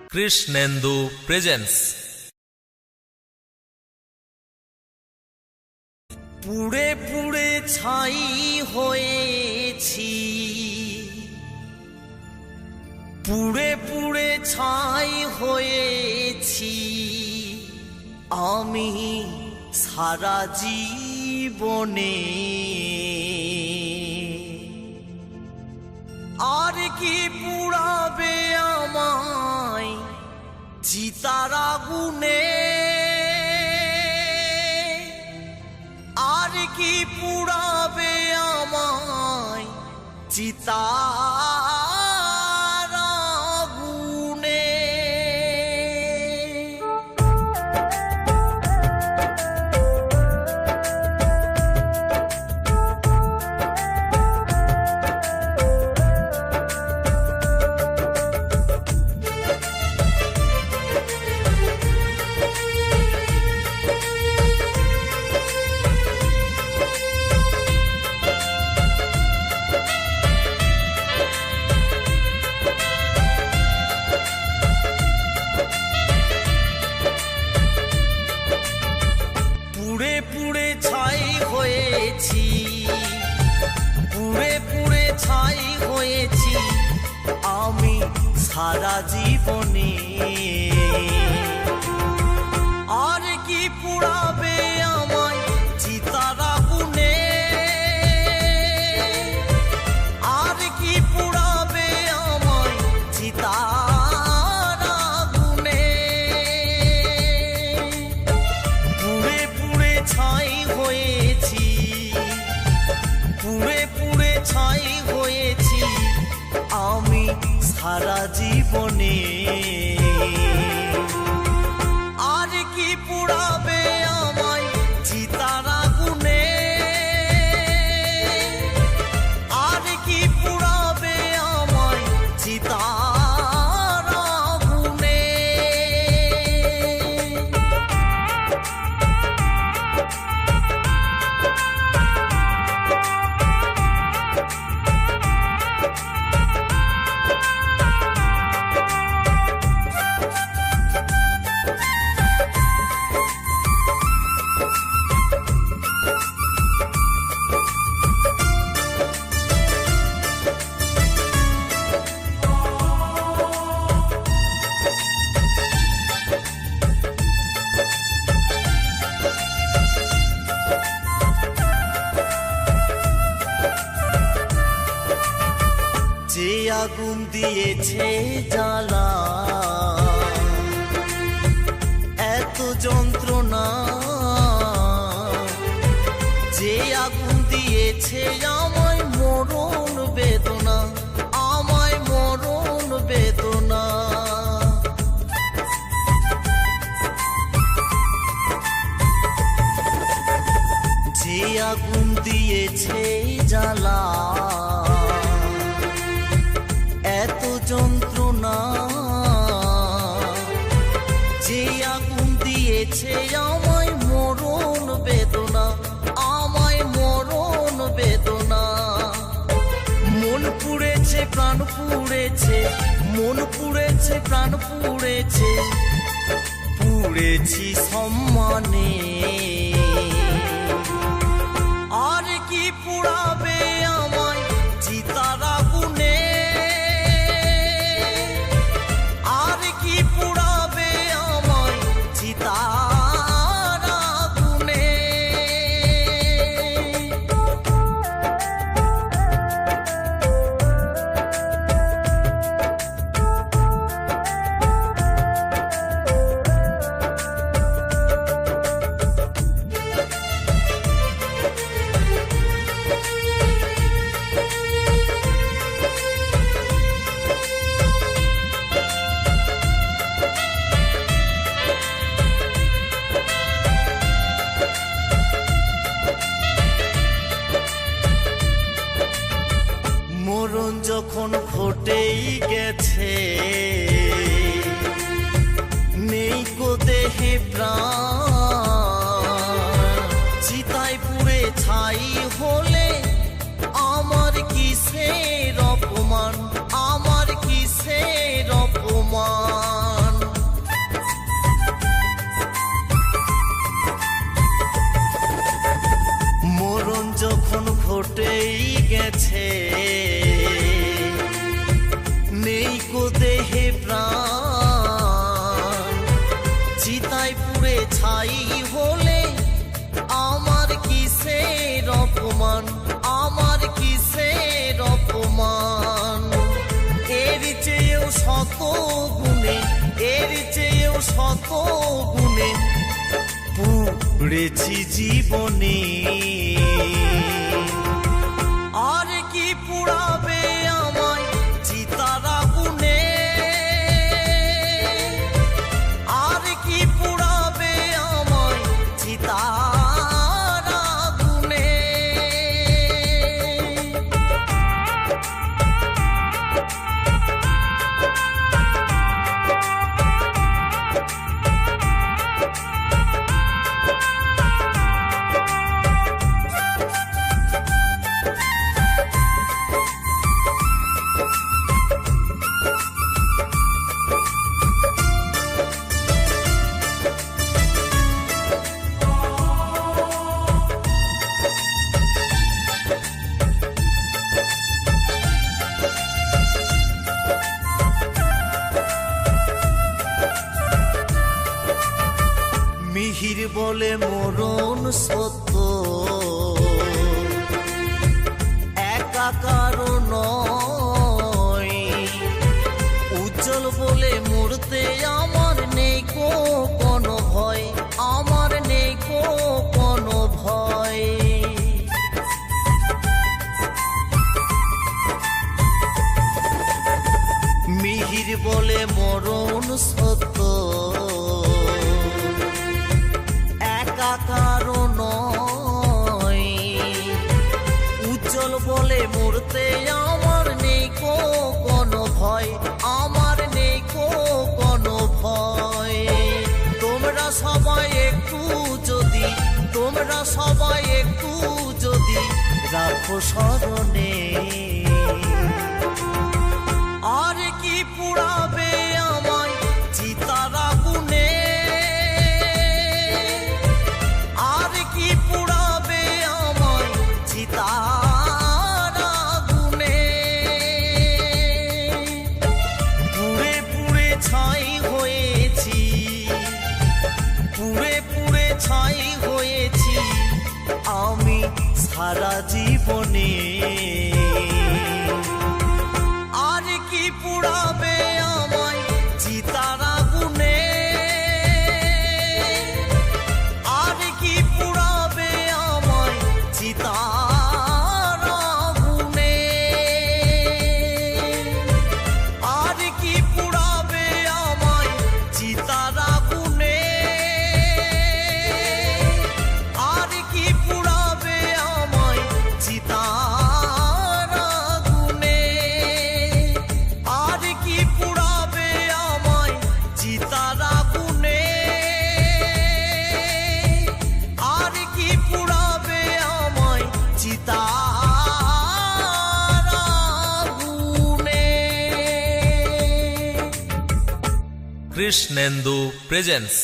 Krishnendu presence. পুড়ে পুড়ে ছাই হয়েছি, পুড়ে পুড়ে ছাই হয়েছি আমি সারা জীবনে। আর কি পুড়াবে আমায় চিতার আগুনে, আর কি পুড়াবে আমায় চিতার আগুনে। পুড়ে পুড়ে ছাই হয়েছি, পুড়ে পুড়ে ছাই হয়েছি আমি সারা জীবনে। আর কি পুড়াবে আমায় চিতার আগুনে, আর কি পুড়াবে আমায় চিতার আগুনে। পুড়ে পুড়ে ছাই হয়েছি, পুড়ে পুড়ে ছাই হয়েছি আমি সারা জীবনে। আর কি পুড়াবে আমায় চিতার আগুনে, আর কি পুড়াবে আমায় চিতার আগুনে। যে আগুন দিয়েছে জ্বালা, এত যন্ত্রণা, যে আগুন দিয়েছে আমায় মরণ বেদনা, আমায় মরণ বেদনা। যে আগুন দিয়েছে জ্বালা, এত যন্ত্রণা, যে আগুন দিয়েছে আমায় মরণ বেদনা, আমায় মরণ বেদনা। মন পুড়েছে প্রাণ পুড়েছে, মন পুড়েছে প্রাণ পুড়েছে, পুড়েছি সম্মানে। আর কি পুড়াবে আমায় চিতার আগুনে, আর কি পুড়াবে আমায় চিতার আগুনে। হে প্রাণ চিতায় পুড়ে ছাই হলে আমার কিসের অপমান, আমার কিসের অপমান। এর চেয়েও শত গুণে, এর চেয়েও শত গুণে পুড়েছি জীবনে। আর কি পুড়াবে আমায় চিতার আগুনে, আর কি পুড়াবে আমায় চিতার আগুনে। মিহির বলে মরণ সত্য, একা কারো নয়। উজ্জ্বল বলে মরতে আমার নেই কোনো ভয়, আমার নেই কোনো ভয়। মিহির বলে মরণ সত্য, একা কারো নয়। উজ্জ্বল বলে মরতে আমার নেই কোনো ভয়, আমার নেই কোনো ভয়। তোমরা সবাই একটু যদি, তোমরা সবাই একটু যদি রাখো স্মরণে। আর কি পুড়াবে আমায় চিতার আগুনে, আর কি পুড়াবে আমায় চিতার আগুনে। পুড়ে পুড়ে ছাই হয়েছি, পুড়ে পুড়ে ছাই হয়েছি আমি সারা জীবনে। আর কি পুড়াবে আমায় চিতার আগুনে, আর কি পুড়াবে আমায় চিতার আগুনে। আর কি পুড়াবে আমায় চিতার আগুনে, আর কি পুড়াবে আমায় চিতার আগুনে। আর কি পুড়াবে আমায় চিতার আগুনে, আর কি পুড়াবে আমায় চিতার আগুনে। কৃষ্ণেন্দু প্রেজেন্স।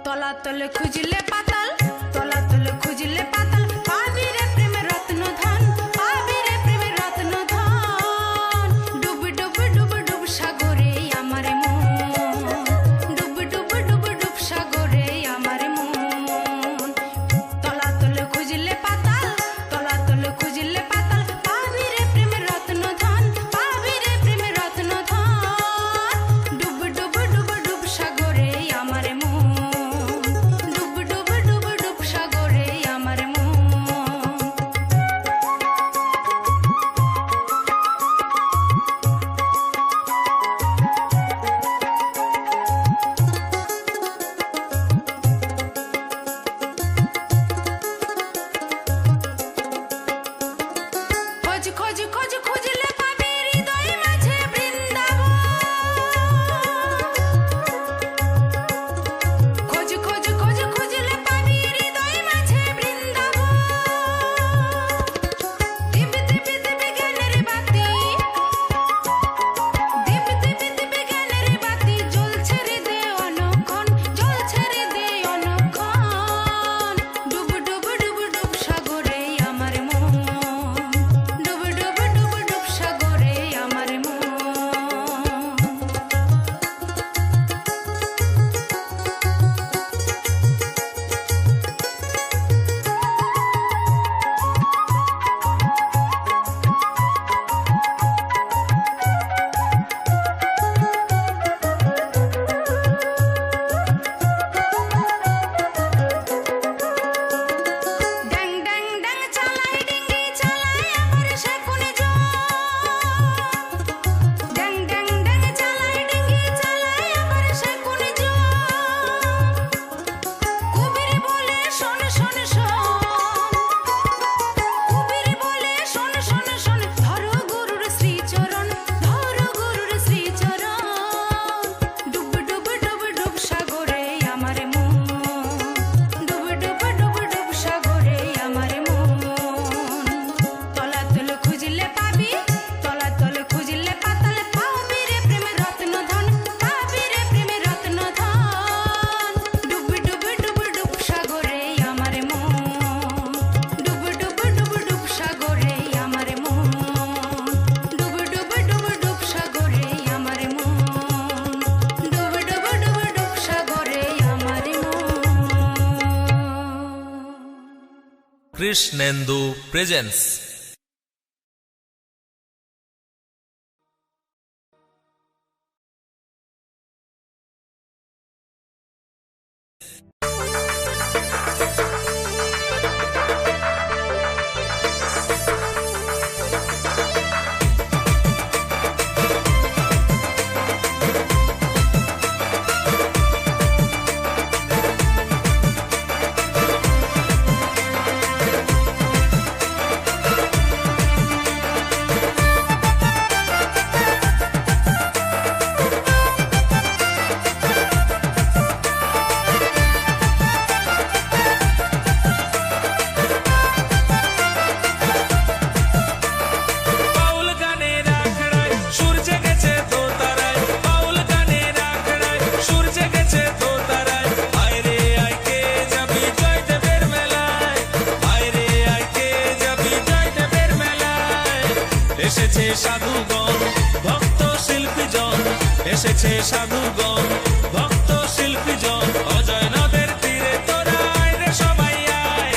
তলাতল খুঁজলে পাতাল, তলাতল খুঁজলে পাতাল, পাবি রে প্রেমের রত্ন ধন, পাবি রে প্রেমের রত্ন ধন। ডুব ডুব ডুব ডুব সাগরে আমার মন, ডুব ডুব ডুব ডুব সাগরে আমার মন। তলাতল খুঁজলে পাতাল, তলাতল খুঁজলে পাতাল, পাবি রে প্রেমের রত্ন ধন, পাবি রে প্রেমের রত্ন ধন। ডুব ডুব ডুব ডুব সাগরে আমার মন, ডুব ডুব কৃষ্ণেন্দু প্রেজেন্স। এসেছে সাধুগণ ভক্ত শিল্পীজন, এসেছে সাধুগণ ভক্ত শিল্পীজন। অজয় নদের তীরে তোরা আয় রে সবাই আয়,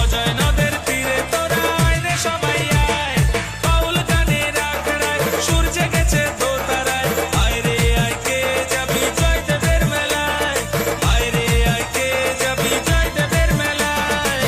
অজয় নদের তীরে তোরা আয় রে সবাই আয়। বাউল গানের আখড়ায় সুর জেগেছে দোতারায়, আয় রে আয় কে যাবি জয়দেবের মেলায়, আয় রে আয় কে যাবি জয়দেবের মেলায়।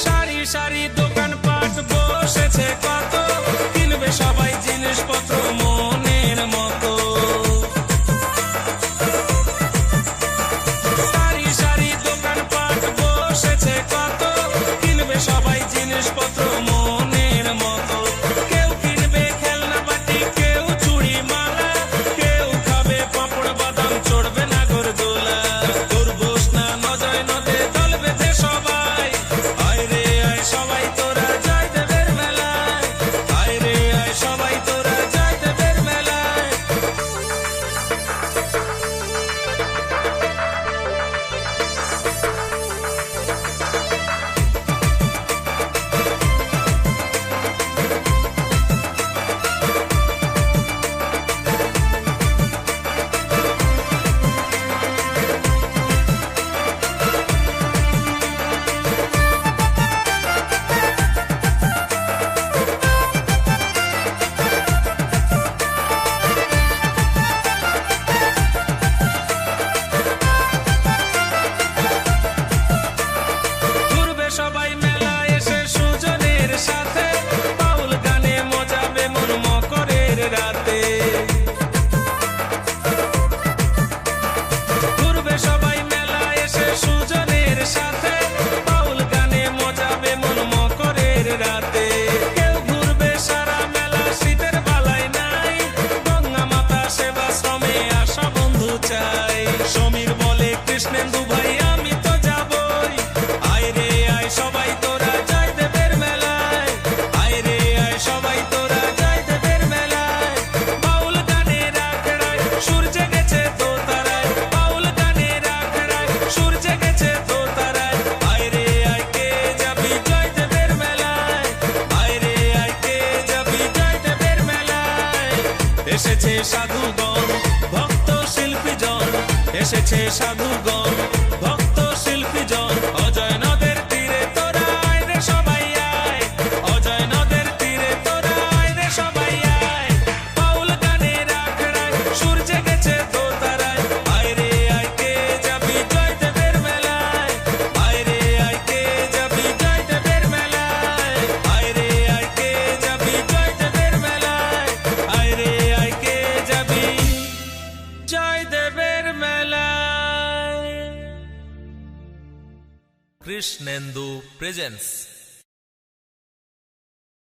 সারি সারি দোকানপাট বসেছে কত, কিনবে সবাই জিনিসপত্র মনের মতো। সারি সারি দোকানপাট বসেছে কত, কিনবে সবাই জিনিসপত্র মনের মতো। কেউ কিনবে খেলনা বাটি, কেউ চুড়ি মালা, কেউ খাবে পাঁপড় বাদাম, চড়বে নাগরদোলা। করবো স্নান অজয় নদে দল বেঁধে সবাই, আয় রে আয় সবাই তোরা জয়দেবের মেলায়, আয় রে আয় সবাই তোরা জয়দেবের মেলায়। ঘুরবে সবাই মেলা এসে সুজনের সাথে, বাউল গানে মজাবে মন মকরের রাতে। ঘুরবে সবাই মেলা এসে সুজনের সাথে, বাউল গানে মজাবে মন মকরের রাতে। কেউ ঘুরবে সারা মেলা শীতের বালাই নাই, গঙ্গা মাতা সেবাশ্রমে আসা বন্ধু চাই। সমীর বলে কৃষ্ণেন্দু ভাই আমি তো যাবই, আয় রে আয় সবাই তোরা জয়দেবের মেলায়, আয় রে আয় সবাই তোরা জয়দেবের মেলায়। বাউল গানের আখড়ায় সুর জেগেছে দোতারায়, বাউল গানের আখড়ায় সুর জেগেছে দোতারায়। আয় রে আয় কে যাবি জয়দেবের মেলায়, আয় রে আয় কে যাবি জয়দেবের মেলায়। এসেছে সাধুগণ ভক্ত শিল্পীজন, এসেছে সাধুগণ ভক্ত শিল্পীজন। অজয় নদের তীরে তোরা আয় রে সবাই আয়, অজয় নদের তীরে তোরা আয় রে সবাই আয়। বাউল গানের আখড়ায় সুর জেগেছে দোতারায়, আয় রে আয় কে যাবি জয়দেবের মেলায়, আয় রে আয় কে যাবি জয়দেবের মেলায়, আয় রে আয় কে যাবি জয়দেবের মেলায়, আয় রে আয় কে যাবি জয়দেবের মেলায়। কৃষ্ণেন্দু প্রেজেন্স।